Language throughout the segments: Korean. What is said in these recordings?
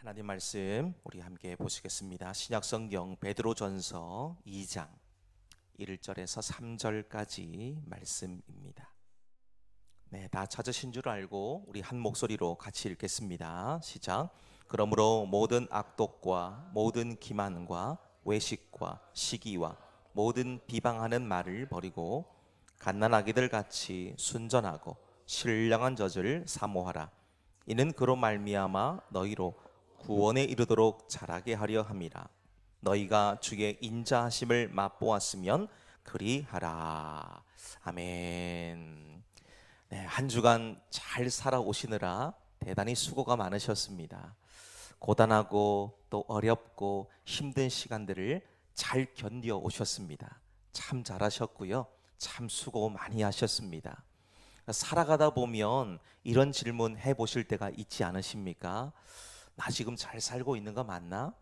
하나님 말씀 우리 함께 보시겠습니다. 신약성경 베드로전서 2장 1절에서 3절까지 말씀입니다. 네, 다 찾으신 줄 알고 우리 한 목소리로 같이 읽겠습니다. 시작. 그러므로 모든 악독과 모든 기만과 외식과 시기와 모든 비방하는 말을 버리고 갓난아기들 같이 순전하고 신령한 젖을 사모하라. 이는 그로 말미암아 너희로 구원에 이르도록 자라게 하려 함이라. 너희가 주의 인자하심을 맛보았으면 그리하라. 아멘. 네, 한 주간 잘 살아오시느라 대단히 수고가 많으셨습니다. 고단하고 또 어렵고 힘든 시간들을 잘 견뎌 오셨습니다. 참 잘하셨고요. 참 수고 많이 하셨습니다. 살아가다 보면 이런 질문 해보실 때가 있지 않으십니까? 나 지금 잘 살고 있는 거 맞나?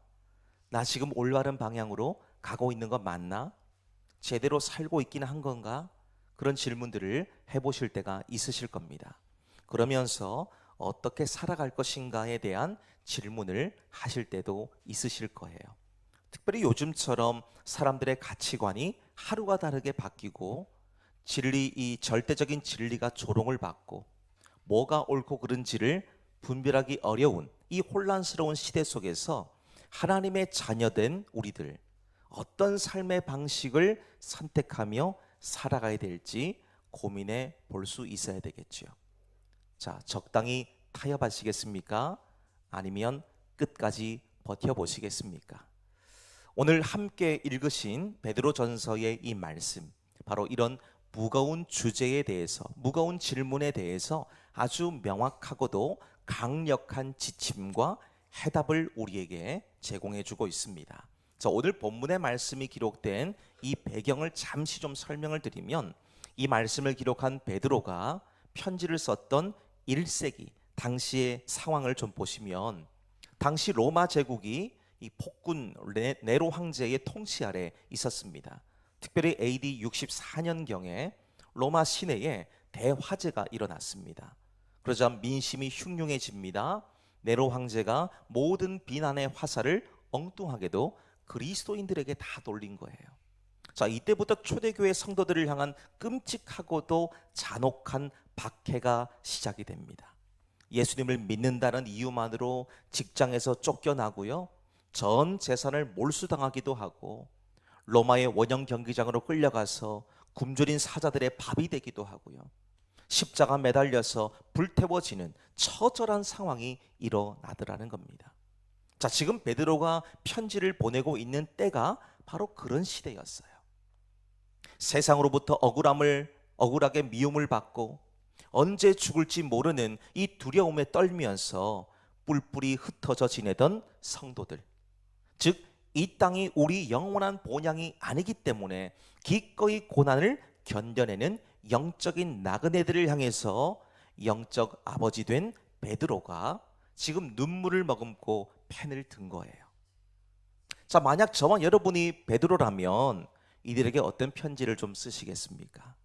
나 지금 올바른 방향으로 가고 있는 거 맞나? 제대로 살고 있기는 한 건가? 그런 질문들을 해보실 때가 있으실 겁니다. 그러면서 어떻게 살아갈 것인가에 대한 질문을 하실 때도 있으실 거예요. 특별히 요즘처럼 사람들의 가치관이 하루가 다르게 바뀌고 이 절대적인 진리가 조롱을 받고 뭐가 옳고 그른지를 분별하기 어려운 이 혼란스러운 시대 속에서 하나님의 자녀된 우리들 어떤 삶의 방식을 선택하며 살아가야 될지 고민해 볼 수 있어야 되겠죠. 자, 적당히 타협하시겠습니까? 아니면 끝까지 버텨보시겠습니까? 오늘 함께 읽으신 베드로전서의 이 말씀, 바로 이런 무거운 주제에 대해서, 무거운 질문에 대해서 아주 명확하고도 강력한 지침과 해답을 우리에게 제공해 주고 있습니다. 자, 오늘 본문의 말씀이 기록된 이 배경을 잠시 좀 설명을 드리면, 이 말씀을 기록한 베드로가 편지를 썼던 1세기 당시의 상황을 좀 보시면, 당시 로마 제국이 이 폭군 네로 황제의 통치 아래 있었습니다. 특별히 AD 64년경에 로마 시내에 대화재가 일어났습니다. 그러자 민심이 흉흉해집니다. 네로 황제가 모든 비난의 화살을 엉뚱하게도 그리스도인들에게 다 돌린 거예요. 자, 이때부터 초대교회 성도들을 향한 끔찍하고도 잔혹한 박해가 시작이 됩니다. 예수님을 믿는다는 이유만으로 직장에서 쫓겨나고요, 전 재산을 몰수당하기도 하고 로마의 원형 경기장으로 끌려가서 굶주린 사자들의 밥이 되기도 하고요, 십자가 매달려서 불태워지는 처절한 상황이 일어나더라는 겁니다. 자, 지금 베드로가 편지를 보내고 있는 때가 바로 그런 시대였어요. 세상으로부터 억울하게 미움을 받고 언제 죽을지 모르는 이 두려움에 떨면서 뿔뿔이 흩어져 지내던 성도들, 즉 이 땅이 우리 영원한 본향이 아니기 때문에 기꺼이 고난을 견뎌내는 영적인 나그네들을 향해서 영적 아버지 된 베드로가 지금 눈물을 머금고 펜을 든 거예요. 자, 만약 저와 여러분이 베드로라면 이들에게 어떤 편지를 좀 쓰시겠습니까?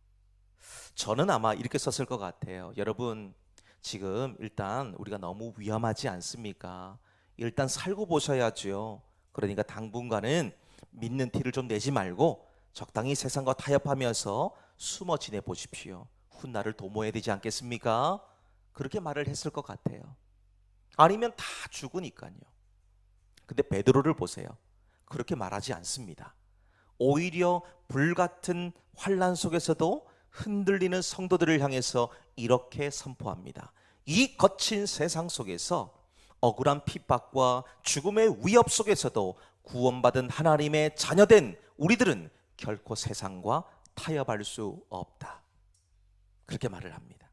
저는 아마 이렇게 썼을 것 같아요. 여러분, 지금 일단 우리가 너무 위험하지 않습니까? 일단 살고 보셔야죠. 그러니까 당분간은 믿는 티를 좀 내지 말고 적당히 세상과 타협하면서 숨어 지내 보십시오. 훗날을 도모해야 되지 않겠습니까? 그렇게 말을 했을 것 같아요. 아니면 다 죽으니까요. 근데 베드로를 보세요. 그렇게 말하지 않습니다. 오히려 불같은 환난 속에서도 흔들리는 성도들을 향해서 이렇게 선포합니다. 이 거친 세상 속에서, 억울한 핍박과 죽음의 위협 속에서도 구원받은 하나님의 자녀된 우리들은 결코 세상과 타협할 수 없다. 그렇게 말을 합니다.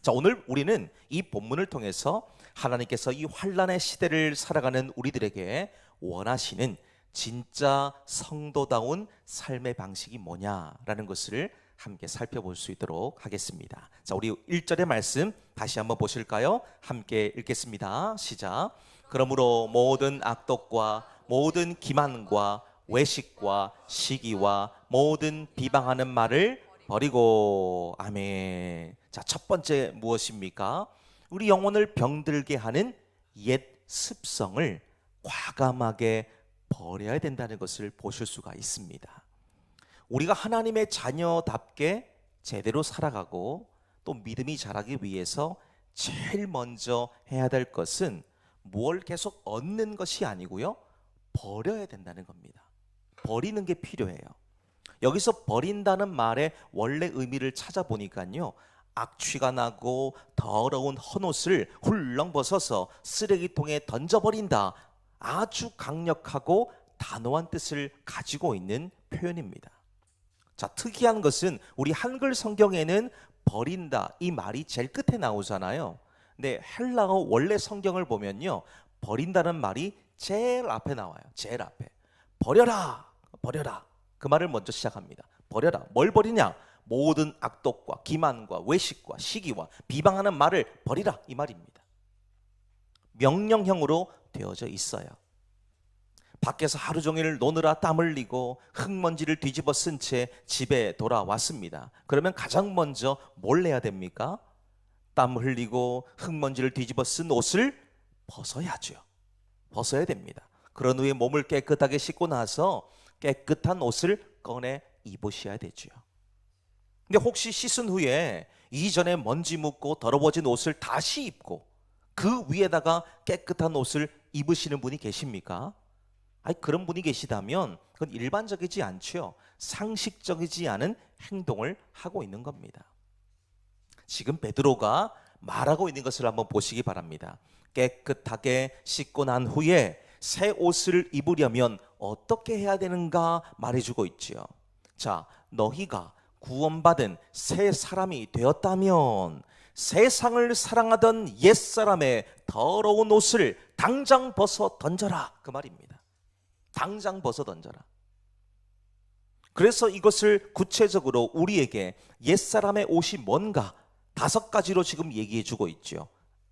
자, 오늘 우리는 이 본문을 통해서 하나님께서 이 환난의 시대를 살아가는 우리들에게 원하시는 진짜 성도다운 삶의 방식이 뭐냐라는 것을 함께 살펴볼 수 있도록 하겠습니다. 자, 우리 1절의 말씀 다시 한번 보실까요? 함께 읽겠습니다. 시작. 그러므로 모든 악독과 모든 기만과 외식과 시기와 모든 비방하는 말을 버리고. 아멘. 자, 첫 번째 무엇입니까? 우리 영혼을 병들게 하는 옛 습성을 과감하게 버려야 된다는 것을 보실 수가 있습니다. 우리가 하나님의 자녀답게 제대로 살아가고 또 믿음이 자라기 위해서 제일 먼저 해야 될 것은 뭘 계속 얻는 것이 아니고요, 버려야 된다는 겁니다. 버리는 게 필요해요. 여기서 버린다는 말의 원래 의미를 찾아보니까요, 악취가 나고 더러운 헌옷을 훌렁 벗어서 쓰레기통에 던져버린다, 아주 강력하고 단호한 뜻을 가지고 있는 표현입니다. 자, 특이한 것은 우리 한글 성경에는 버린다 이 말이 제일 끝에 나오잖아요. 근데 헬라어 원래 성경을 보면요, 버린다는 말이 제일 앞에 나와요. 제일 앞에. 버려라, 버려라. 그 말을 먼저 시작합니다. 버려라. 뭘 버리냐? 모든 악독과 기만과 외식과 시기와 비방하는 말을 버리라, 이 말입니다. 명령형으로 되어져 있어요. 밖에서 하루 종일 노느라 땀 흘리고 흙먼지를 뒤집어 쓴 채 집에 돌아왔습니다. 그러면 가장 먼저 뭘 해야 됩니까? 땀 흘리고 흙먼지를 뒤집어 쓴 옷을 벗어야죠. 벗어야 됩니다. 그런 후에 몸을 깨끗하게 씻고 나서 깨끗한 옷을 꺼내 입으셔야 되죠. 근데 혹시 씻은 후에 이전에 먼지 묻고 더러워진 옷을 다시 입고 그 위에다가 깨끗한 옷을 입으시는 분이 계십니까? 아니, 그런 분이 계시다면 그건 일반적이지 않죠. 상식적이지 않은 행동을 하고 있는 겁니다. 지금 베드로가 말하고 있는 것을 한번 보시기 바랍니다. 깨끗하게 씻고 난 후에 새 옷을 입으려면 어떻게 해야 되는가 말해주고 있지요. 자, 너희가 구원받은 새 사람이 되었다면 세상을 사랑하던 옛사람의 더러운 옷을 당장 벗어 던져라, 그 말입니다. 당장 벗어 던져라. 그래서 이것을 구체적으로 우리에게 옛사람의 옷이 뭔가 5가지로 지금 얘기해 주고 있죠.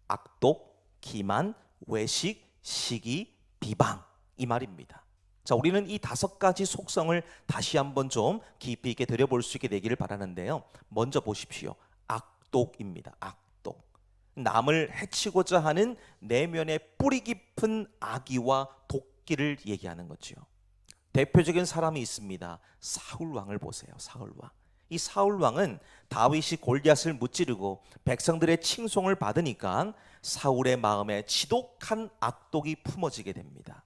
악독, 기만, 외식, 시기, 비방, 이 말입니다. 자, 우리는 이 5가지 속성을 다시 한번 좀 깊이 있게 들여볼 수 있게 되기를 바라는데요. 먼저 보십시오. 악독입니다. 악독. 남을 해치고자 하는 내면의 뿌리 깊은 악의와 독기를 얘기하는 거죠. 대표적인 사람이 있습니다. 사울 왕을 보세요. 사울 왕. 이 사울 왕은 다윗이 골리앗을 무찌르고 백성들의 칭송을 받으니까 사울의 마음에 지독한 악독이 품어지게 됩니다.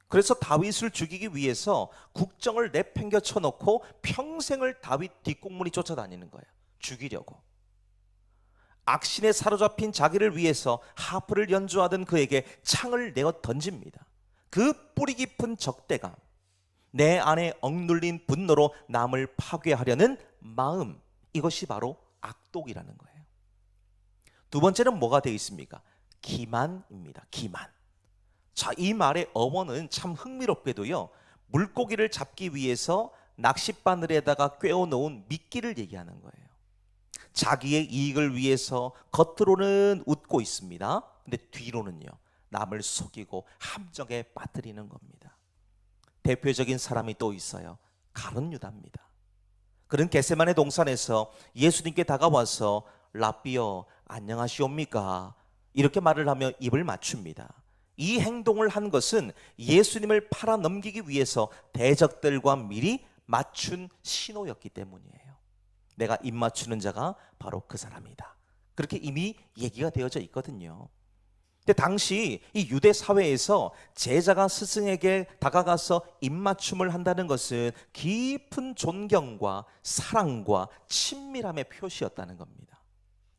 그래서 다윗을 죽이기 위해서 국정을 내팽겨 쳐놓고 평생을 다윗 뒷공문이 쫓아다니는 거예요. 죽이려고. 악신에 사로잡힌 자기를 위해서 하프를 연주하던 그에게 창을 내어 던집니다. 그 뿌리 깊은 적대감, 내 안에 억눌린 분노로 남을 파괴하려는 마음, 이것이 바로 악독이라는 거예요. 두 번째는 뭐가 되어 있습니까? 기만입니다. 기만. 자, 이 말의 어원은 참 흥미롭게도요, 물고기를 잡기 위해서 낚싯바늘에다가 꿰어놓은 미끼를 얘기하는 거예요. 자기의 이익을 위해서 겉으로는 웃고 있습니다. 근데 뒤로는요, 남을 속이고 함정에 빠뜨리는 겁니다. 대표적인 사람이 또 있어요. 가룟 유다입니다. 그는 겟세마네 동산에서 예수님께 다가와서 라삐여 안녕하시옵니까? 이렇게 말을 하며 입을 맞춥니다. 이 행동을 한 것은 예수님을 팔아넘기기 위해서 대적들과 미리 맞춘 신호였기 때문이에요. 내가 입 맞추는 자가 바로 그 사람이다. 그렇게 이미 얘기가 되어져 있거든요. 근데 당시 이 유대 사회에서 제자가 스승에게 다가가서 입맞춤을 한다는 것은 깊은 존경과 사랑과 친밀함의 표시였다는 겁니다.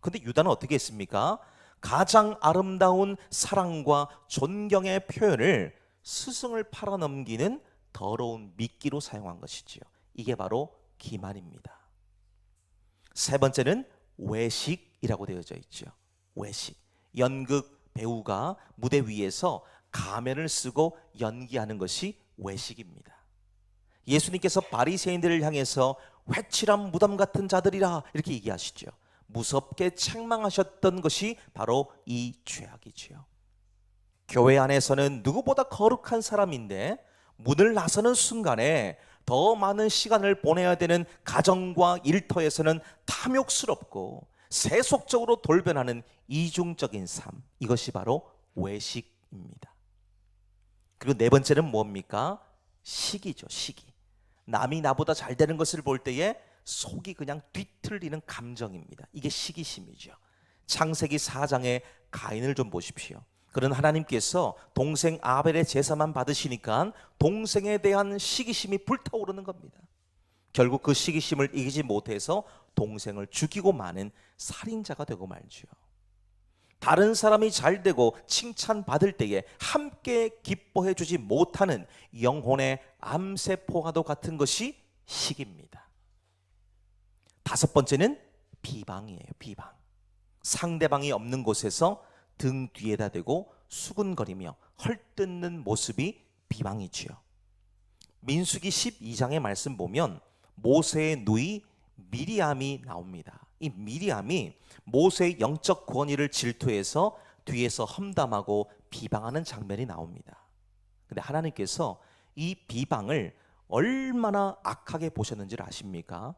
근데 유다는 어떻게 했습니까? 가장 아름다운 사랑과 존경의 표현을 스승을 팔아넘기는 더러운 미끼로 사용한 것이지요. 이게 바로 기만입니다. 세 번째는 외식이라고 되어져 있죠. 외식. 연극 배우가 무대 위에서 가면을 쓰고 연기하는 것이 외식입니다. 예수님께서 바리새인들을 향해서 회칠한 무덤 같은 자들이라 이렇게 얘기하시죠. 무섭게 책망하셨던 것이 바로 이 죄악이지요. 교회 안에서는 누구보다 거룩한 사람인데 문을 나서는 순간에 더 많은 시간을 보내야 되는 가정과 일터에서는 탐욕스럽고 세속적으로 돌변하는 이중적인 삶, 이것이 바로 외식 시기입니다. 그리고 네 번째는 뭡니까? 시기죠. 시기. 남이 나보다 잘 되는 것을 볼 때에 속이 그냥 뒤틀리는 감정입니다. 이게 시기심이죠. 창세기 4장의 가인을 좀 보십시오. 그런 하나님께서 동생 아벨의 제사만 받으시니까 동생에 대한 시기심이 불타오르는 겁니다. 결국 그 시기심을 이기지 못해서 동생을 죽이고 마는 살인자가 되고 말죠. 다른 사람이 잘 되고 칭찬받을 때에 함께 기뻐해 주지 못하는 영혼의 암세포와도 같은 것이 시기입니다. 다섯 번째는 비방이에요. 비방. 상대방이 없는 곳에서 등 뒤에다 대고 수군거리며 헐뜯는 모습이 비방이지요. 민수기 12장의 말씀 보면 모세의 누이 미리암이 나옵니다. 이 미리암이 모세의 영적 권위를 질투해서 뒤에서 험담하고 비방하는 장면이 나옵니다. 근데 하나님께서 이 비방을 얼마나 악하게 보셨는지를 아십니까?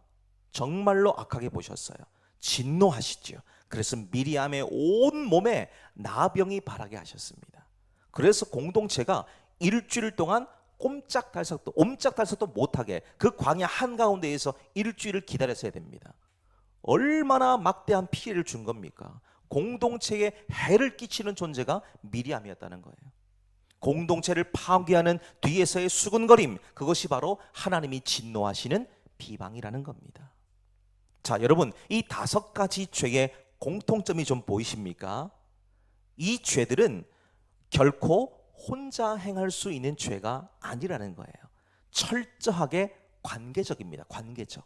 정말로 악하게 보셨어요. 진노하시죠. 그래서 미리암의 온 몸에 나병이 발하게 하셨습니다. 그래서 공동체가 일주일 동안 옴짝달싹도 못하게 그 광야 한가운데에서 일주일을 기다렸어야 됩니다. 얼마나 막대한 피해를 준 겁니까? 공동체에 해를 끼치는 존재가 미리암이었다는 거예요. 공동체를 파괴하는 뒤에서의 수군거림, 그것이 바로 하나님이 진노하시는 비방이라는 겁니다. 자, 여러분, 이 다섯 가지 죄의 공통점이 좀 보이십니까? 이 죄들은 결코 혼자 행할 수 있는 죄가 아니라는 거예요. 철저하게 관계적입니다. 관계적.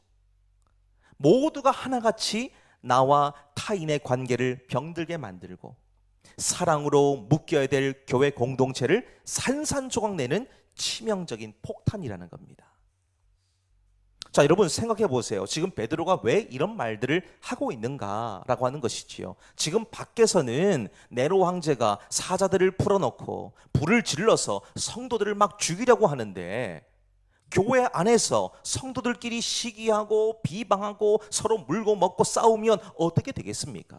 모두가 하나같이 나와 타인의 관계를 병들게 만들고 사랑으로 묶여야 될 교회 공동체를 산산조각 내는 치명적인 폭탄이라는 겁니다. 자, 여러분 생각해 보세요. 지금 베드로가 왜 이런 말들을 하고 있는가라고 하는 것이지요. 지금 밖에서는 네로 황제가 사자들을 풀어놓고 불을 질러서 성도들을 막 죽이려고 하는데 교회 안에서 성도들끼리 시기하고 비방하고 서로 물고 먹고 싸우면 어떻게 되겠습니까?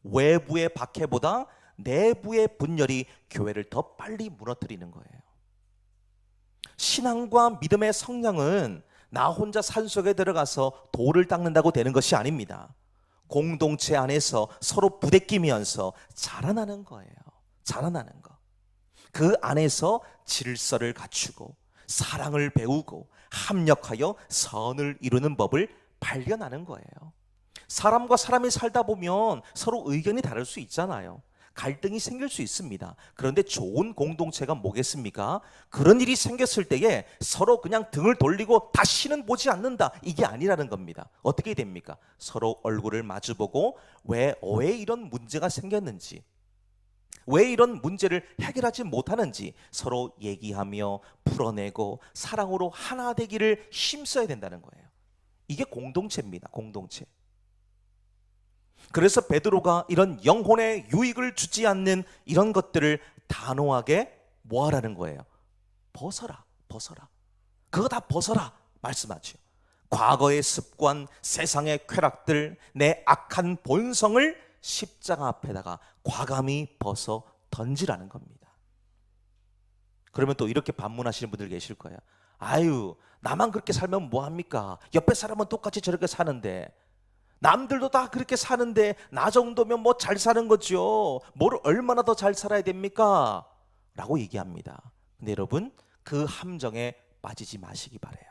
외부의 박해보다 내부의 분열이 교회를 더 빨리 무너뜨리는 거예요. 신앙과 믿음의 성장은 나 혼자 산속에 들어가서 돌을 닦는다고 되는 것이 아닙니다. 공동체 안에서 서로 부대끼면서 자라나는 거예요. 자라나는 거. 그 안에서 질서를 갖추고 사랑을 배우고 합력하여 선을 이루는 법을 발견하는 거예요. 사람과 사람이 살다 보면 서로 의견이 다를 수 있잖아요. 갈등이 생길 수 있습니다. 그런데 좋은 공동체가 뭐겠습니까? 그런 일이 생겼을 때에 서로 그냥 등을 돌리고 다시는 보지 않는다, 이게 아니라는 겁니다. 어떻게 됩니까? 서로 얼굴을 마주보고 왜 이런 문제가 생겼는지, 왜 이런 문제를 해결하지 못하는지 서로 얘기하며 풀어내고 사랑으로 하나 되기를 힘써야 된다는 거예요. 이게 공동체입니다. 공동체. 그래서 베드로가 이런 영혼의 유익을 주지 않는 이런 것들을 단호하게 뭐하라는 거예요? 벗어라, 벗어라. 그거 다 벗어라 말씀하죠. 과거의 습관, 세상의 쾌락들, 내 악한 본성을 십자가 앞에다가 과감히 벗어 던지라는 겁니다. 그러면 또 이렇게 반문하시는 분들 계실 거예요. 아유, 나만 그렇게 살면 뭐합니까? 옆에 사람은 똑같이 저렇게 사는데, 남들도 다 그렇게 사는데 나 정도면 뭐 잘 사는 거죠. 뭘 얼마나 더 잘 살아야 됩니까? 라고 얘기합니다. 근데 여러분, 그 함정에 빠지지 마시기 바라요.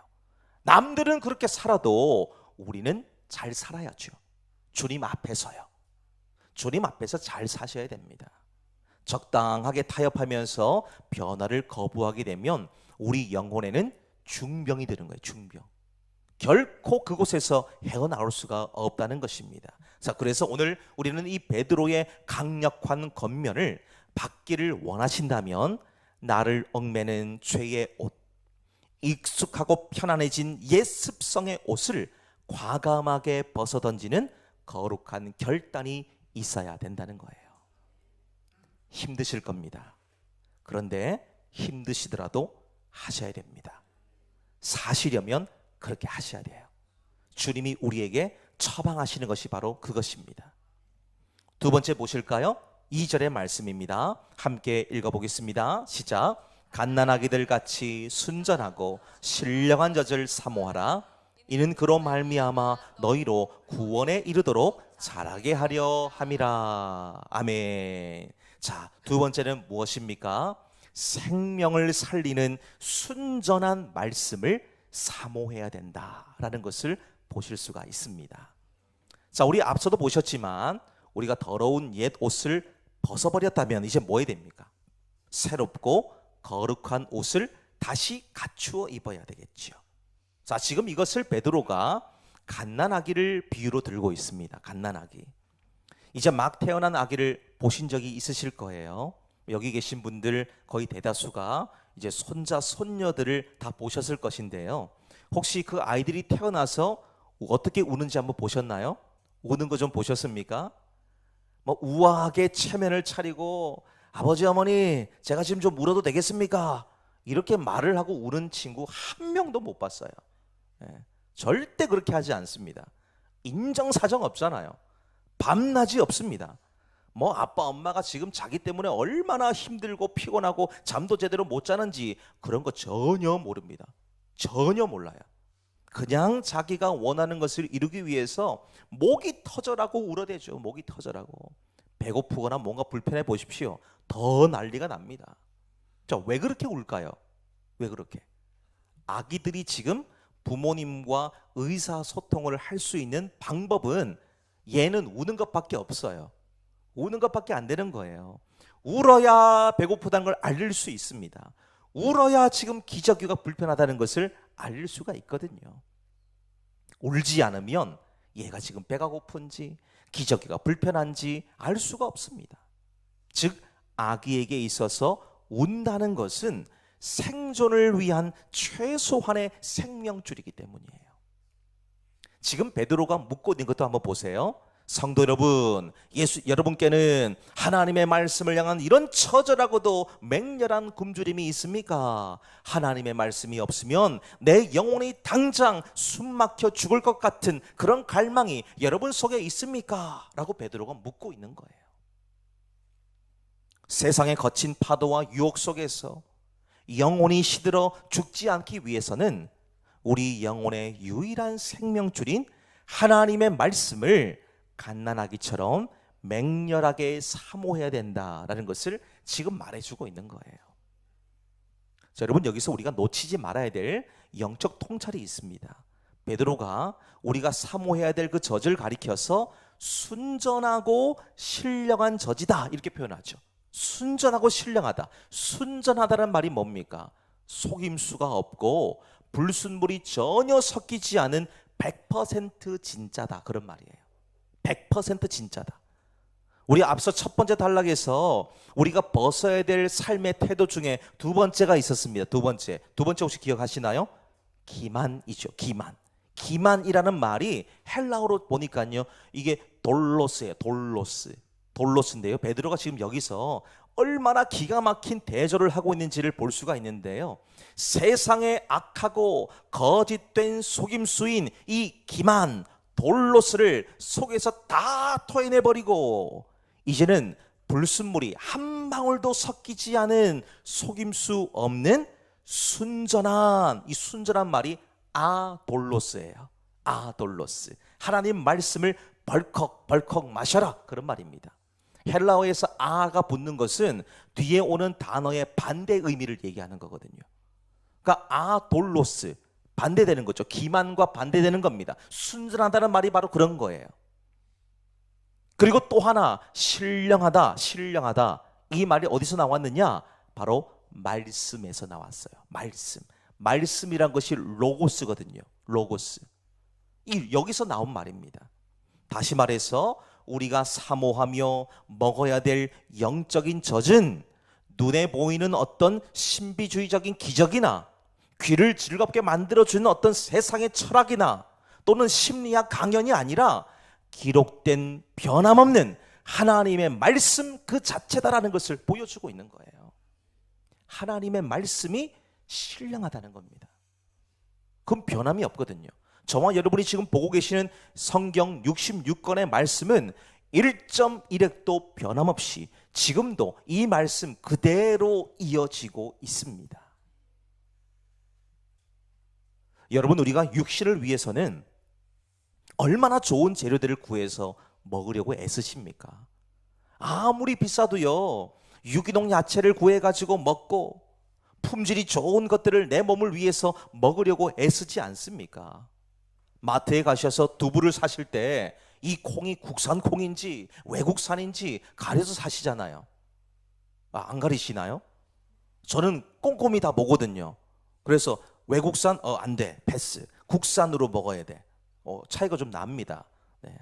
남들은 그렇게 살아도 우리는 잘 살아야죠. 주님 앞에서요. 주님 앞에서 잘 사셔야 됩니다. 적당하게 타협하면서 변화를 거부하게 되면 우리 영혼에는 중병이 되는 거예요. 중병. 결코 그곳에서 헤어나올 수가 없다는 것입니다. 자, 그래서 오늘 우리는 이 베드로의 강력한 권면을 받기를 원하신다면 나를 얽매는 죄의 옷, 익숙하고 편안해진 옛 습성의 옷을 과감하게 벗어던지는 거룩한 결단이 있어야 된다는 거예요. 힘드실 겁니다. 그런데 힘드시더라도 하셔야 됩니다. 사시려면 그렇게 하셔야 돼요. 주님이 우리에게 처방하시는 것이 바로 그것입니다. 두 번째 보실까요? 2절의 말씀입니다. 함께 읽어보겠습니다. 시작. 갓난아기들 같이 순전하고 신령한 젖을 사모하라. 이는 그로 말미암아 너희로 구원에 이르도록 자라게 하려 함이라. 아멘. 자, 두 번째는 무엇입니까? 생명을 살리는 순전한 말씀을 사모해야 된다라는 것을 보실 수가 있습니다. 자, 우리 앞서도 보셨지만 우리가 더러운 옛 옷을 벗어버렸다면 이제 뭐 해야 됩니까? 새롭고 거룩한 옷을 다시 갖추어 입어야 되겠죠. 자, 지금 이것을 베드로가 갓난아기를 비유로 들고 있습니다. 갓난아기. 이제 막 태어난 아기를 보신 적이 있으실 거예요. 여기 계신 분들 거의 대다수가 이제 손자, 손녀들을 다 보셨을 것인데요. 혹시 그 아이들이 태어나서 어떻게 우는지 한번 보셨나요? 우는 거 좀 보셨습니까? 뭐 우아하게 체면을 차리고 아버지 어머니 제가 지금 좀 울어도 되겠습니까? 이렇게 말을 하고 우는 친구 한 명도 못 봤어요. 절대 그렇게 하지 않습니다. 인정사정 없잖아요. 밤낮이 없습니다. 뭐 아빠 엄마가 지금 자기 때문에 얼마나 힘들고 피곤하고 잠도 제대로 못 자는지 그런 거 전혀 모릅니다. 전혀 몰라요. 그냥 자기가 원하는 것을 이루기 위해서 목이 터져라고 울어대죠. 목이 터져라고. 배고프거나 뭔가 불편해 보십시오. 더 난리가 납니다. 자, 왜 그렇게 울까요? 왜 그렇게? 아기들이 지금 부모님과 의사소통을 할 수 있는 방법은 얘는 우는 것밖에 없어요. 우는 것밖에 안 되는 거예요. 울어야 배고프다는 걸 알릴 수 있습니다. 울어야 지금 기저귀가 불편하다는 것을 알릴 수가 있거든요. 울지 않으면 얘가 지금 배가 고픈지 기저귀가 불편한지 알 수가 없습니다. 즉 아기에게 있어서 운다는 것은 생존을 위한 최소한의 생명줄이기 때문이에요. 지금 베드로가 묻고 있는 것도 한번 보세요. 성도 여러분, 여러분께는 하나님의 말씀을 향한 이런 처절하고도 맹렬한 굶주림이 있습니까? 하나님의 말씀이 없으면 내 영혼이 당장 숨막혀 죽을 것 같은 그런 갈망이 여러분 속에 있습니까? 라고 베드로가 묻고 있는 거예요. 세상의 거친 파도와 유혹 속에서 영혼이 시들어 죽지 않기 위해서는 우리 영혼의 유일한 생명줄인 하나님의 말씀을 갓난아기처럼 맹렬하게 사모해야 된다라는 것을 지금 말해주고 있는 거예요. 자, 여러분 여기서 우리가 놓치지 말아야 될 영적 통찰이 있습니다. 베드로가 우리가 사모해야 될 그 젖을 가리켜서 순전하고 신령한 젖이다 이렇게 표현하죠. 순전하고 신령하다. 순전하다는 말이 뭡니까? 속임수가 없고 불순물이 전혀 섞이지 않은 100% 진짜다 그런 말이에요. 100% 진짜다. 우리 앞서 첫 번째 단락에서 우리가 벗어야 될 삶의 태도 중에 두 번째가 있었습니다. 두 번째 혹시 기억하시나요? 기만이죠. 기만이라는 말이 헬라어로 보니까요 이게 돌로스예요. 돌로스인데요. 베드로가 지금 여기서 얼마나 기가 막힌 대조를 하고 있는지를 볼 수가 있는데요. 세상에 악하고 거짓된 속임수인 이 기만, 돌로스를 속에서 다 토해내버리고 이제는 불순물이 한 방울도 섞이지 않은 속임수 없는 순전한, 이 순전한 말이 아돌로스예요. 아돌로스. 하나님 말씀을 벌컥벌컥 마셔라 그런 말입니다. 헬라어에서 아가 붙는 것은 뒤에 오는 단어의 반대 의미를 얘기하는 거거든요. 그러니까 아돌로스, 반대되는 거죠. 기만과 반대되는 겁니다. 순전하다는 말이 바로 그런 거예요. 그리고 또 하나 신령하다. 이 말이 어디서 나왔느냐? 바로 말씀에서 나왔어요. 말씀이란 것이 로고스거든요. 로고스. 여기서 나온 말입니다. 다시 말해서 우리가 사모하며 먹어야 될 영적인 젖은 눈에 보이는 어떤 신비주의적인 기적이나 귀를 즐겁게 만들어주는 어떤 세상의 철학이나 또는 심리학 강연이 아니라 기록된 변함없는 하나님의 말씀 그 자체다라는 것을 보여주고 있는 거예요. 하나님의 말씀이 신령하다는 겁니다. 그건 변함이 없거든요. 저와 여러분이 지금 보고 계시는 성경 66권의 말씀은 1.1획도 변함없이 지금도 이 말씀 그대로 이어지고 있습니다. 여러분, 우리가 육신을 위해서는 얼마나 좋은 재료들을 구해서 먹으려고 애쓰십니까? 아무리 비싸도요, 유기농 야채를 구해가지고 먹고 품질이 좋은 것들을 내 몸을 위해서 먹으려고 애쓰지 않습니까? 마트에 가셔서 두부를 사실 때 이 콩이 국산 콩인지 외국산인지 가려서 사시잖아요. 안 가리시나요? 저는 꼼꼼히 다 보거든요. 그래서 외국산 안 돼, 패스. 국산으로 먹어야 돼. 차이가 좀 납니다. 네.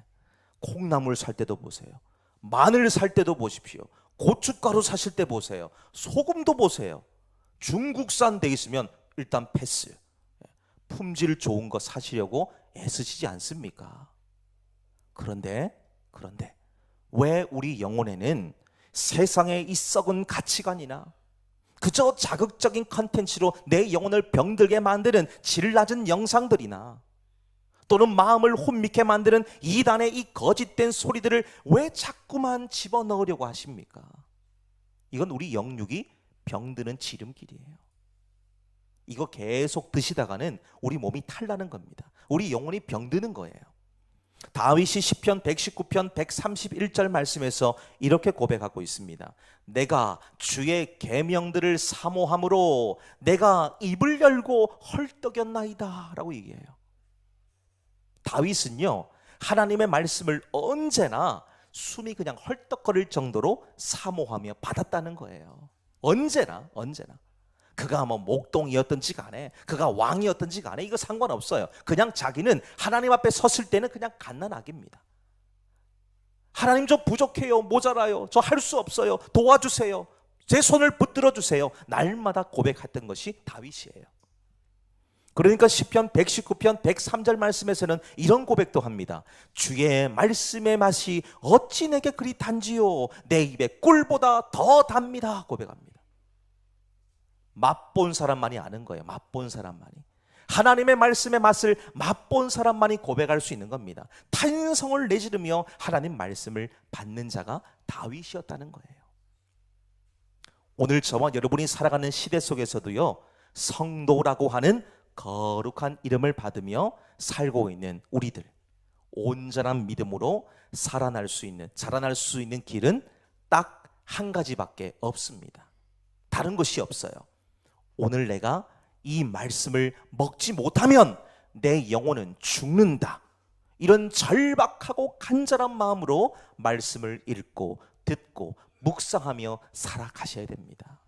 콩나물 살 때도 보세요. 마늘 살 때도 보십시오. 고춧가루 사실 때 보세요. 소금도 보세요. 중국산 돼 있으면 일단 패스. 품질 좋은 거 사시려고 애쓰시지 않습니까? 그런데 왜 우리 영혼에는 세상의 이 썩은 가치관이나 그저 자극적인 컨텐츠로 내 영혼을 병들게 만드는 질 낮은 영상들이나 또는 마음을 혼미케 만드는 이단의 이 거짓된 소리들을 왜 자꾸만 집어넣으려고 하십니까? 이건 우리 영육이 병드는 지름길이에요. 이거 계속 드시다가는 우리 몸이 탈나는 겁니다. 우리 영혼이 병드는 거예요. 다윗이 시편 119편 131절 말씀에서 이렇게 고백하고 있습니다. 내가 주의 계명들을 사모함으로 내가 입을 열고 헐떡였나이다 라고 얘기해요. 다윗은요, 하나님의 말씀을 언제나 숨이 그냥 헐떡거릴 정도로 사모하며 받았다는 거예요. 언제나. 그가 뭐 목동이었든지 간에 그가 왕이었든지 간에 이거 상관없어요. 그냥 자기는 하나님 앞에 섰을 때는 그냥 갓난아기입니다. 하나님, 저 부족해요, 모자라요, 저 할 수 없어요, 도와주세요, 제 손을 붙들어 주세요. 날마다 고백했던 것이 다윗이에요. 그러니까 시편 119편 103절 말씀에서는 이런 고백도 합니다. 주의 말씀의 맛이 어찌 내게 그리 단지요, 내 입에 꿀보다 더 답니다 고백합니다. 맛본 사람만이 아는 거예요. 맛본 사람만이. 하나님의 말씀의 맛을 맛본 사람만이 고백할 수 있는 겁니다. 탄성을 내지르며 하나님 말씀을 받는 자가 다윗이었다는 거예요. 오늘 저와 여러분이 살아가는 시대 속에서도요, 성도라고 하는 거룩한 이름을 받으며 살고 있는 우리들, 온전한 믿음으로 자라날 수 있는 길은 딱 한 가지밖에 없습니다. 다른 것이 없어요. 오늘 내가 이 말씀을 먹지 못하면 내 영혼은 죽는다. 이런 절박하고 간절한 마음으로 말씀을 읽고 듣고 묵상하며 살아가셔야 됩니다.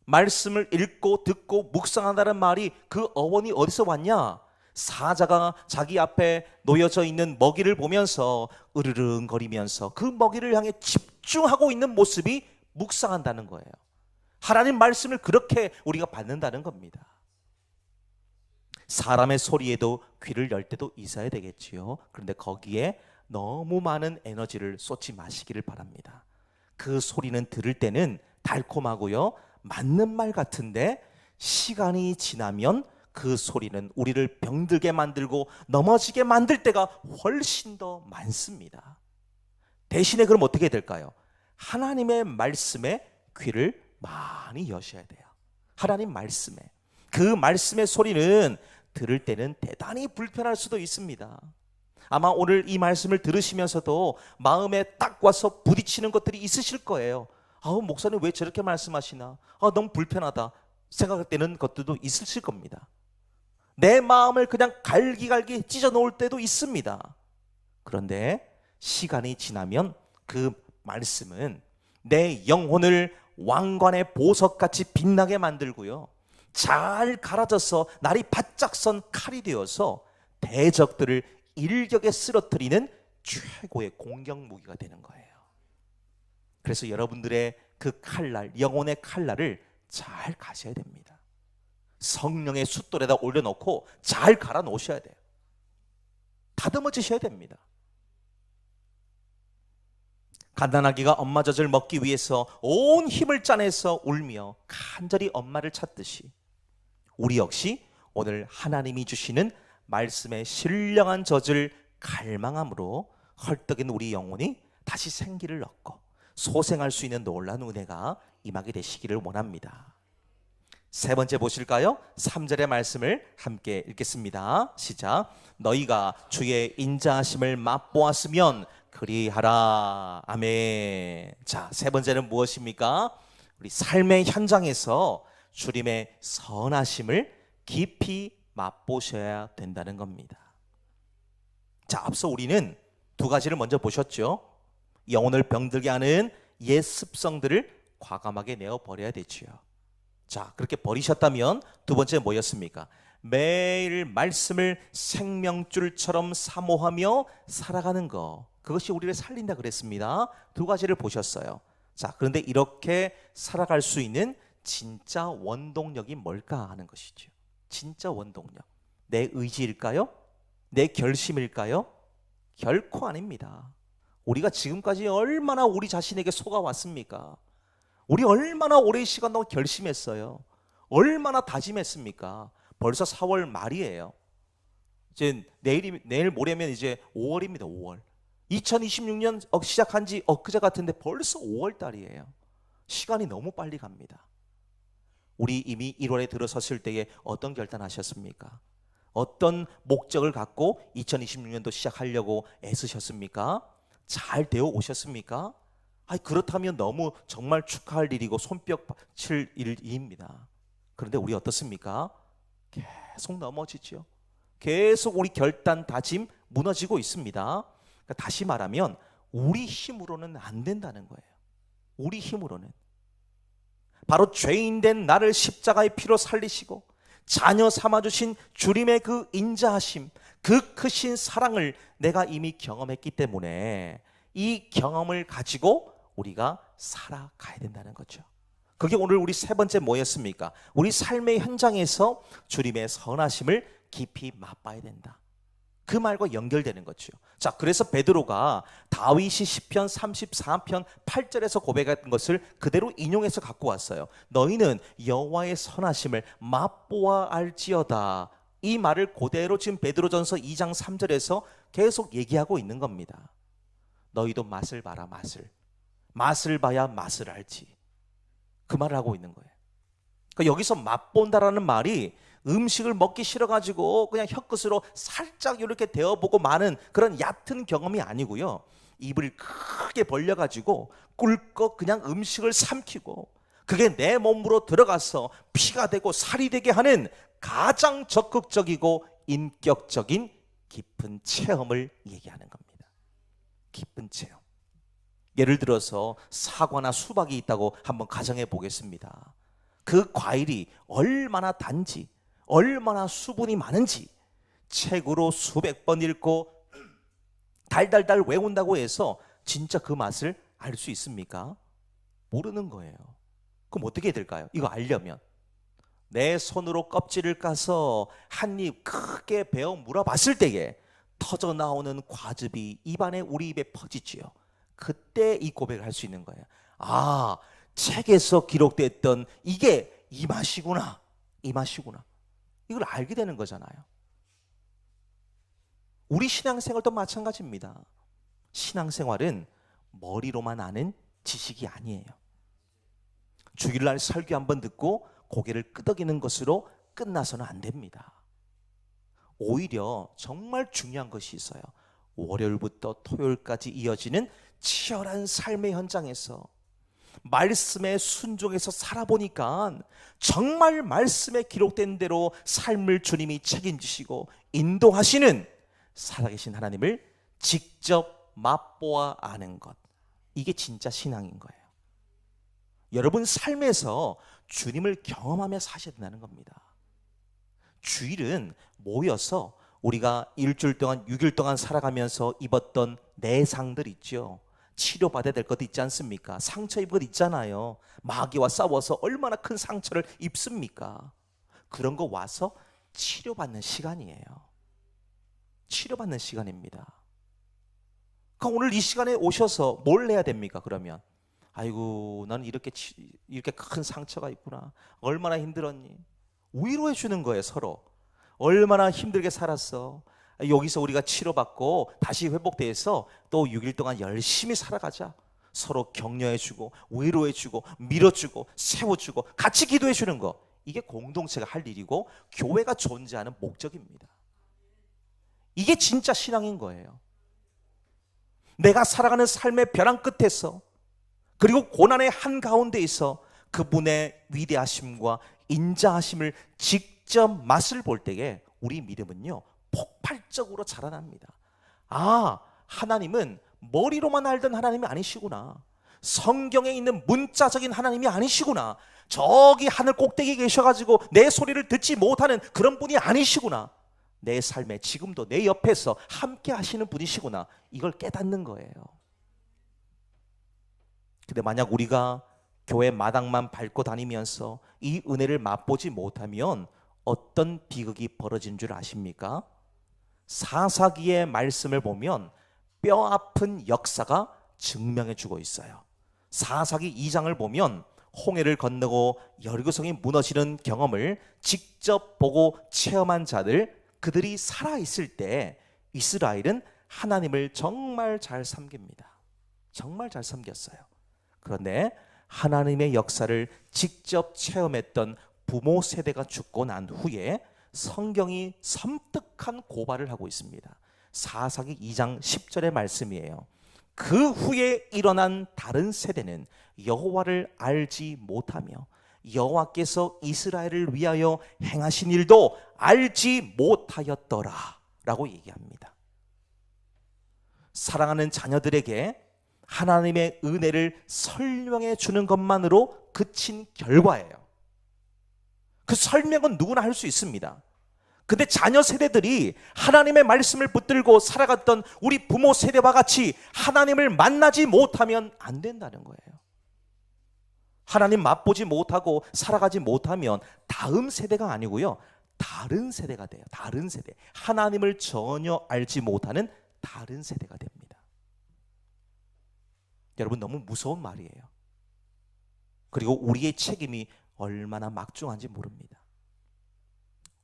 말씀을 읽고 듣고 묵상한다는 말이, 그 어원이 어디서 왔냐? 사자가 자기 앞에 놓여져 있는 먹이를 보면서 으르릉거리면서 그 먹이를 향해 집중하고 있는 모습이 묵상한다는 거예요. 하나님 말씀을 그렇게 우리가 받는다는 겁니다. 사람의 소리에도 귀를 열 때도 있어야 되겠지요. 그런데 거기에 너무 많은 에너지를 쏟지 마시기를 바랍니다. 그 소리는 들을 때는 달콤하고요, 맞는 말 같은데 시간이 지나면 그 소리는 우리를 병들게 만들고 넘어지게 만들 때가 훨씬 더 많습니다. 대신에 그럼 어떻게 될까요? 하나님의 말씀에 귀를 많이 여셔야 돼요. 하나님 말씀에. 그 말씀의 소리는 들을 때는 대단히 불편할 수도 있습니다. 아마 오늘 이 말씀을 들으시면서도 마음에 딱 와서 부딪히는 것들이 있으실 거예요. 목사님 왜 저렇게 말씀하시나? 너무 불편하다 생각할 때는 것들도 있으실 겁니다. 내 마음을 그냥 갈기갈기 찢어 놓을 때도 있습니다. 그런데 시간이 지나면 그 말씀은 내 영혼을 왕관의 보석같이 빛나게 만들고요, 잘 갈아져서 날이 바짝 선 칼이 되어서 대적들을 일격에 쓰러뜨리는 최고의 공격 무기가 되는 거예요. 그래서 여러분들의 그 칼날, 영혼의 칼날을 잘 가셔야 됩니다. 성령의 숫돌에다 올려놓고 잘 갈아 놓으셔야 돼요. 다듬어지셔야 됩니다. 갓난아기가 엄마 젖을 먹기 위해서 온 힘을 짜내서 울며 간절히 엄마를 찾듯이 우리 역시 오늘 하나님이 주시는 말씀의 신령한 젖을 갈망함으로 헐떡인 우리 영혼이 다시 생기를 얻고 소생할 수 있는 놀라운 은혜가 임하게 되시기를 원합니다. 세 번째 보실까요? 3절의 말씀을 함께 읽겠습니다. 시작. 너희가 주의 인자하심을 맛보았으면 그리하라. 아멘. 자, 세 번째는 무엇입니까? 우리 삶의 현장에서 주님의 선하심을 깊이 맛보셔야 된다는 겁니다. 자, 앞서 우리는 두 가지를 먼저 보셨죠. 영혼을 병들게 하는 옛 습성들을 과감하게 내어버려야 되지요. 자, 그렇게 버리셨다면 두 번째 뭐였습니까? 매일 말씀을 생명줄처럼 사모하며 살아가는 거, 그것이 우리를 살린다 그랬습니다. 두 가지를 보셨어요. 자, 그런데 이렇게 살아갈 수 있는 진짜 원동력이 뭘까 하는 것이죠. 진짜 원동력, 내 의지일까요? 내 결심일까요? 결코 아닙니다. 우리가 지금까지 얼마나 우리 자신에게 속아왔습니까? 우리 얼마나 오랜 시간 동안 결심했어요. 얼마나 다짐했습니까? 벌써 4월 말이에요. 이제 내일 모레면 이제 5월입니다. 5월. 2026년 시작한 지 엊그제 같은데 벌써 5월 달이에요. 시간이 너무 빨리 갑니다. 우리 이미 1월에 들어섰을 때에 어떤 결단하셨습니까? 어떤 목적을 갖고 2026년도 시작하려고 애쓰셨습니까? 잘 되어 오셨습니까? 그렇다면 너무 정말 축하할 일이고 손뼉 칠 일입니다. 그런데 우리 어떻습니까? 계속 넘어지죠. 계속 우리 결단, 다짐 무너지고 있습니다. 그러니까 다시 말하면 우리 힘으로는 안 된다는 거예요. 우리 힘으로는. 바로 죄인된 나를 십자가의 피로 살리시고 자녀 삼아주신 주님의 그 인자하심, 그 크신 사랑을 내가 이미 경험했기 때문에 이 경험을 가지고 우리가 살아가야 된다는 거죠. 그게 오늘 우리 세 번째 뭐였습니까? 우리 삶의 현장에서 주님의 선하심을 깊이 맛봐야 된다. 그 말과 연결되는 거죠. 자, 그래서 베드로가 다윗이 시편 34편 8절에서 고백한 것을 그대로 인용해서 갖고 왔어요. 너희는 여호와의 선하심을 맛보아 알지어다. 이 말을 그대로 지금 베드로전서 2장 3절에서 계속 얘기하고 있는 겁니다. 너희도 맛을 봐라. 맛을 봐야 맛을 알지. 그 말을 하고 있는 거예요. 그러니까 여기서 맛본다라는 말이 음식을 먹기 싫어가지고 그냥 혀끝으로 살짝 이렇게 데워보고 마는 그런 얕은 경험이 아니고요. 입을 크게 벌려가지고 꿀꺽 그냥 음식을 삼키고 그게 내 몸으로 들어가서 피가 되고 살이 되게 하는 가장 적극적이고 인격적인 깊은 체험을 얘기하는 겁니다. 깊은 체험. 예를 들어서 사과나 수박이 있다고 한번 가정해 보겠습니다. 그 과일이 얼마나 단지, 얼마나 수분이 많은지 책으로 수백 번 읽고 달달달 외운다고 해서 진짜 그 맛을 알 수 있습니까? 모르는 거예요. 그럼 어떻게 해야 될까요? 이거 알려면 내 손으로 껍질을 까서 한 입 크게 베어 물어봤을 때에 터져 나오는 과즙이 입안에 우리 입에 퍼지지요. 그때 이 고백을 할 수 있는 거예요. 아, 책에서 기록됐던 이게 이 맛이구나. 이 맛이구나. 이걸 알게 되는 거잖아요. 우리 신앙생활도 마찬가지입니다. 신앙생활은 머리로만 아는 지식이 아니에요. 주일날 설교 한번 듣고 고개를 끄덕이는 것으로 끝나서는 안 됩니다. 오히려 정말 중요한 것이 있어요. 월요일부터 토요일까지 이어지는 치열한 삶의 현장에서 말씀에 순종해서 살아보니까 정말 말씀에 기록된 대로 삶을 주님이 책임지시고 인도하시는 살아계신 하나님을 직접 맛보아 아는 것, 이게 진짜 신앙인 거예요. 여러분 삶에서 주님을 경험하며 사셔야 된다는 겁니다. 주일은 모여서 우리가 일주일 동안 6일 동안 살아가면서 입었던 내상들 있죠. 치료받아야 될 것도 있지 않습니까? 상처 입은 것 있잖아요. 마귀와 싸워서 얼마나 큰 상처를 입습니까? 그런 거 와서 치료받는 시간이에요. 치료받는 시간입니다. 그럼 오늘 이 시간에 오셔서 뭘 해야 됩니까? 그러면 아이고 나는 이렇게 큰 상처가 있구나. 얼마나 힘들었니? 위로해 주는 거예요. 서로. 얼마나 힘들게 살았어. 여기서 우리가 치료받고 다시 회복돼서 또 6일 동안 열심히 살아가자. 서로 격려해주고 위로해주고 밀어주고 세워주고 같이 기도해주는 거, 이게 공동체가 할 일이고 교회가 존재하는 목적입니다. 이게 진짜 신앙인 거예요. 내가 살아가는 삶의 벼랑 끝에서, 그리고 고난의 한가운데에서 그분의 위대하심과 인자하심을 직접 맛을 볼 때에 우리 믿음은요 폭발적으로 자라납니다. 아, 하나님은 머리로만 알던 하나님이 아니시구나. 성경에 있는 문자적인 하나님이 아니시구나. 저기 하늘 꼭대기에 계셔가지고 내 소리를 듣지 못하는 그런 분이 아니시구나. 내 삶에 지금도 내 옆에서 함께 하시는 분이시구나. 이걸 깨닫는 거예요. 근데 만약 우리가 교회 마당만 밟고 다니면서 이 은혜를 맛보지 못하면 어떤 비극이 벌어진 줄 아십니까? 사사기의 말씀을 보면 뼈아픈 역사가 증명해 주고 있어요. 사사기 2장을 보면 홍해를 건너고 여리고성이 무너지는 경험을 직접 보고 체험한 자들, 그들이 살아있을 때 이스라엘은 하나님을 정말 잘 섬깁니다. 정말 잘 섬겼어요. 그런데 하나님의 역사를 직접 체험했던 부모 세대가 죽고 난 후에 성경이 섬뜩한 고발을 하고 있습니다. 사사기 2장 10절의 말씀이에요. 그 후에 일어난 다른 세대는 여호와를 알지 못하며 여호와께서 이스라엘을 위하여 행하신 일도 알지 못하였더라 라고 얘기합니다. 사랑하는 자녀들에게 하나님의 은혜를 설명해 주는 것만으로 그친 결과예요. 그 설명은 누구나 할 수 있습니다. 근데 자녀 세대들이 하나님의 말씀을 붙들고 살아갔던 우리 부모 세대와 같이 하나님을 만나지 못하면 안 된다는 거예요. 하나님 맛보지 못하고 살아가지 못하면 다음 세대가 아니고요, 다른 세대가 돼요. 다른 세대. 하나님을 전혀 알지 못하는 다른 세대가 됩니다. 여러분, 너무 무서운 말이에요. 그리고 우리의 책임이 얼마나 막중한지 모릅니다.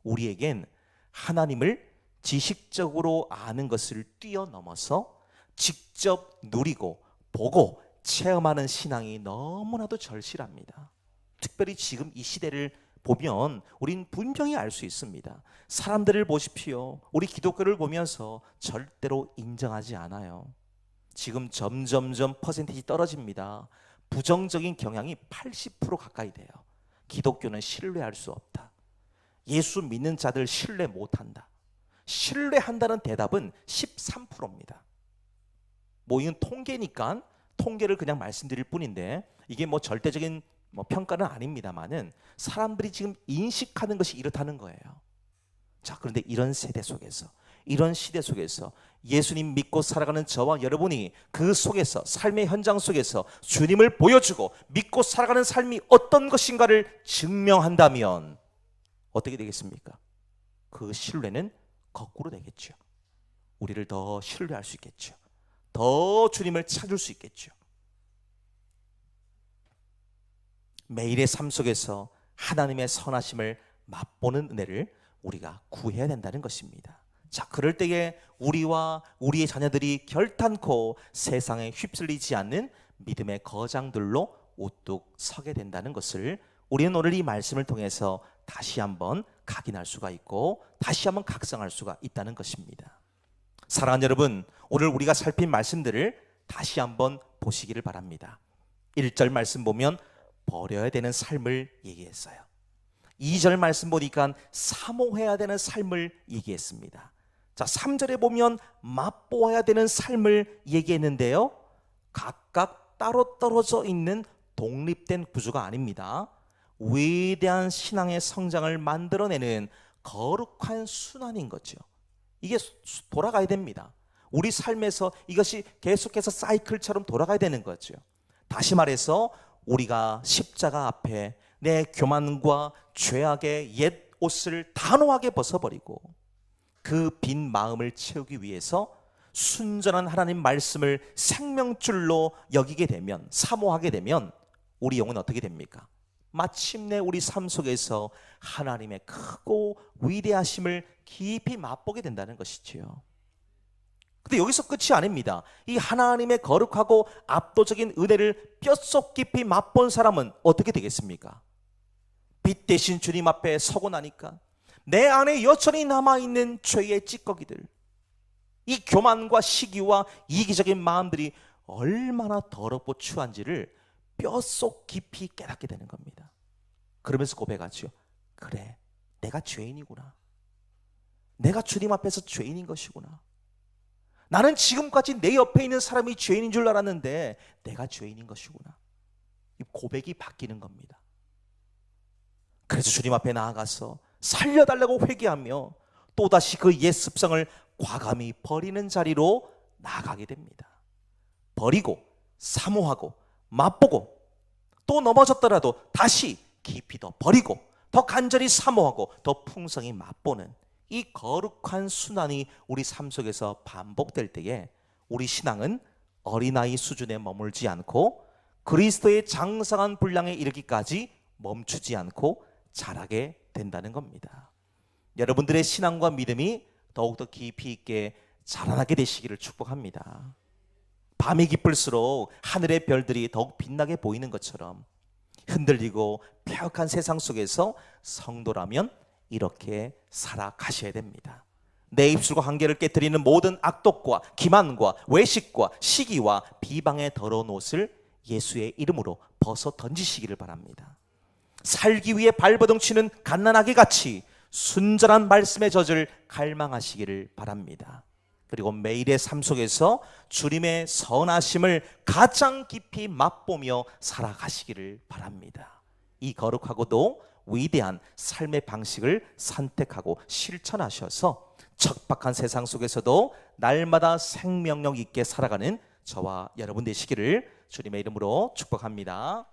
우리에겐 하나님을 지식적으로 아는 것을 뛰어넘어서 직접 누리고 보고 체험하는 신앙이 너무나도 절실합니다. 특별히 지금 이 시대를 보면 우린 분명히 알 수 있습니다. 사람들을 보십시오. 우리 기독교를 보면서 절대로 인정하지 않아요. 지금 점점점 퍼센티지 떨어집니다. 부정적인 경향이 80% 가까이 돼요. 기독교는 신뢰할 수 없다. 예수 믿는 자들 신뢰 못한다. 신뢰한다는 대답은 13%입니다. 뭐 이건 통계니까 통계를 그냥 말씀드릴 뿐인데 이게 뭐 절대적인 평가는 아닙니다만은 사람들이 지금 인식하는 것이 이렇다는 거예요. 자, 그런데 이런 세대 속에서, 이런 시대 속에서 예수님 믿고 살아가는 저와 여러분이 그 속에서, 삶의 현장 속에서 주님을 보여주고 믿고 살아가는 삶이 어떤 것인가를 증명한다면 어떻게 되겠습니까? 그 신뢰는 거꾸로 되겠죠. 우리를 더 신뢰할 수 있겠죠. 더 주님을 찾을 수 있겠죠. 매일의 삶 속에서 하나님의 선하심을 맛보는 은혜를 우리가 구해야 된다는 것입니다. 자, 그럴 때에 우리와 우리의 자녀들이 결탄코 세상에 휩쓸리지 않는 믿음의 거장들로 우뚝 서게 된다는 것을 우리는 오늘 이 말씀을 통해서 다시 한번 각인할 수가 있고 다시 한번 각성할 수가 있다는 것입니다. 사랑하는 여러분, 오늘 우리가 살핀 말씀들을 다시 한번 보시기를 바랍니다. 1절 말씀 보면 버려야 되는 삶을 얘기했어요. 2절 말씀 보니까 사모해야 되는 삶을 얘기했습니다. 자, 3절에 보면 맛보아야 되는 삶을 얘기했는데요, 각각 따로 떨어져 있는 독립된 구조가 아닙니다. 위대한 신앙의 성장을 만들어내는 거룩한 순환인 거죠. 이게 돌아가야 됩니다. 우리 삶에서 이것이 계속해서 사이클처럼 돌아가야 되는 거죠. 다시 말해서 우리가 십자가 앞에 내 교만과 죄악의 옛 옷을 단호하게 벗어버리고 그 빈 마음을 채우기 위해서 순전한 하나님 말씀을 생명줄로 여기게 되면, 사모하게 되면 우리 영은 어떻게 됩니까? 마침내 우리 삶 속에서 하나님의 크고 위대하심을 깊이 맛보게 된다는 것이지요. 근데 여기서 끝이 아닙니다. 이 하나님의 거룩하고 압도적인 은혜를 뼛속 깊이 맛본 사람은 어떻게 되겠습니까? 빛 대신 주님 앞에 서고 나니까 내 안에 여전히 남아있는 죄의 찌꺼기들, 이 교만과 시기와 이기적인 마음들이 얼마나 더럽고 추한지를 뼛속 깊이 깨닫게 되는 겁니다. 그러면서 고백하죠. 그래, 내가 죄인이구나. 내가 주님 앞에서 죄인인 것이구나. 나는 지금까지 내 옆에 있는 사람이 죄인인 줄 알았는데 내가 죄인인 것이구나. 이 고백이 바뀌는 겁니다. 그래서 주님 앞에 나아가서 살려달라고 회개하며 또다시 그 옛 습성을 과감히 버리는 자리로 나아가게 됩니다. 버리고 사모하고 맛보고 또 넘어졌더라도 다시 깊이 더 버리고 더 간절히 사모하고 더 풍성히 맛보는 이 거룩한 순환이 우리 삶 속에서 반복될 때에 우리 신앙은 어린아이 수준에 머물지 않고 그리스도의 장성한 분량에 이르기까지 멈추지 않고 자라게 된다는 겁니다. 여러분들의 신앙과 믿음이 더욱더 깊이 있게 자라나게 되시기를 축복합니다. 밤이 깊을수록 하늘의 별들이 더욱 빛나게 보이는 것처럼 흔들리고 폐역한 세상 속에서 성도라면 이렇게 살아가셔야 됩니다. 내 입술과 관계를 깨뜨리는 모든 악독과 기만과 외식과 시기와 비방의 더러운 옷을 예수의 이름으로 벗어 던지시기를 바랍니다. 살기 위해 발버둥치는 갓난아기 같이 순전한 말씀의 젖을 갈망하시기를 바랍니다. 그리고 매일의 삶 속에서 주님의 선하심을 가장 깊이 맛보며 살아가시기를 바랍니다. 이 거룩하고도 위대한 삶의 방식을 선택하고 실천하셔서 척박한 세상 속에서도 날마다 생명력 있게 살아가는 저와 여러분 되시기를 주님의 이름으로 축복합니다.